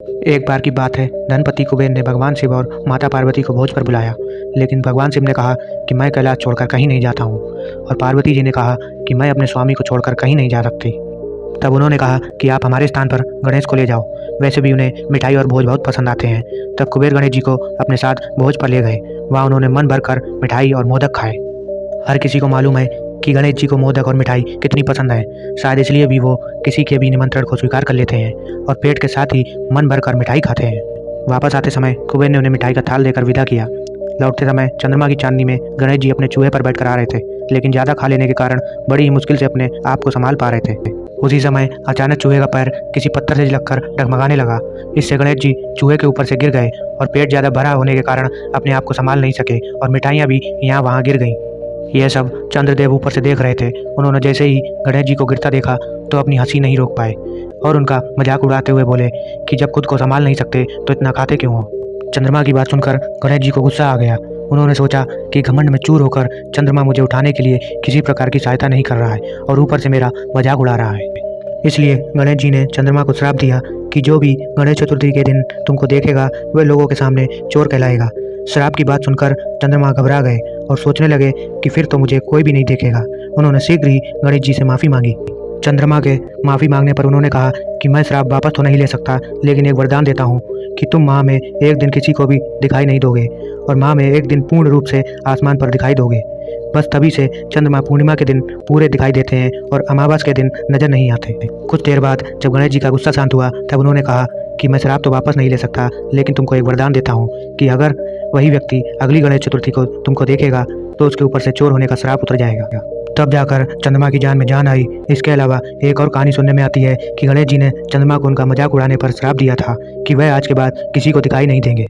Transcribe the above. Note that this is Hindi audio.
एक बार की बात है, धनपति कुबेर ने भगवान शिव और माता पार्वती को भोज पर बुलाया। लेकिन भगवान शिव ने कहा कि मैं कैलाश छोड़कर कहीं नहीं जाता हूँ, और पार्वती जी ने कहा कि मैं अपने स्वामी को छोड़कर कहीं नहीं जा सकती। तब उन्होंने कहा कि आप हमारे स्थान पर गणेश को ले जाओ, वैसे भी उन्हें मिठाई और भोज बहुत पसंद आते हैं। तब कुबेर गणेश जी को अपने साथ भोज पर ले गए। वहाँ उन्होंने मन भरकर मिठाई और मोदक खाए। हर किसी को मालूम है कि गणेश जी को मोदक और मिठाई कितनी पसंद है। शायद इसलिए भी वो किसी के भी निमंत्रण को स्वीकार कर लेते हैं और पेट के साथ ही मन भरकर मिठाई खाते हैं। वापस आते समय कुबेर ने उन्हें मिठाई का थाल देकर विदा किया। लौटते समय चंद्रमा की चांदनी में गणेश जी अपने चूहे पर बैठकर आ रहे थे, लेकिन ज़्यादा खा लेने के कारण बड़ी ही मुश्किल से अपने आप को संभाल पा रहे थे। उसी समय अचानक चूहे का पैर किसी पत्थर से लगकर डगमगाने लगा। इससे गणेश जी चूहे के ऊपर से गिर गए और पेट ज़्यादा भरा होने के कारण अपने आप को संभाल नहीं सके और मिठाइयाँ भी यहाँ वहाँ गिर गईं। यह सब चंद्रदेव ऊपर से देख रहे थे। उन्होंने जैसे ही गणेश जी को गिरता देखा तो अपनी हंसी नहीं रोक पाए और उनका मजाक उड़ाते हुए बोले कि जब खुद को संभाल नहीं सकते तो इतना खाते क्यों हो। चंद्रमा की बात सुनकर गणेश जी को गुस्सा आ गया। उन्होंने सोचा कि घमंड में चूर होकर चंद्रमा मुझे उठाने के लिए किसी प्रकार की सहायता नहीं कर रहा है और ऊपर से मेरा मजाक उड़ा रहा है। इसलिए गणेश जी ने चंद्रमा को श्राप दिया कि जो भी गणेश चतुर्थी के दिन तुमको देखेगा वह लोगों के सामने चोर कहलाएगा। श्राप की बात सुनकर चंद्रमा घबरा गए और सोचने लगे कि फिर तो मुझे कोई भी नहीं देखेगा। उन्होंने शीघ्र ही गणेश जी से माफ़ी मांगी। चंद्रमा के माफ़ी मांगने पर उन्होंने कहा कि मैं श्राप वापस तो नहीं ले सकता, लेकिन एक वरदान देता हूँ कि तुम माह में एक दिन किसी को भी दिखाई नहीं दोगे और माह में एक दिन पूर्ण रूप से आसमान पर दिखाई दोगे। बस तभी से चंद्रमा पूर्णिमा के दिन पूरे दिखाई देते हैं और अमावस के दिन नजर नहीं आते। कुछ देर बाद जब गणेश जी का गुस्सा शांत हुआ तब उन्होंने कहा कि मैं श्राप तो वापस नहीं ले सकता, लेकिन तुमको एक वरदान देता हूँ कि अगर वही व्यक्ति अगली गणेश चतुर्थी को तुमको देखेगा तो उसके ऊपर से चोर होने का श्राप उतर जाएगा। तब जाकर चंद्रमा की जान में जान आई। इसके अलावा एक और कहानी सुनने में आती है कि गणेश जी ने चंद्रमा को उनका मजाक उड़ाने पर श्राप दिया था कि वह आज के बाद किसी को दिखाई नहीं देंगे।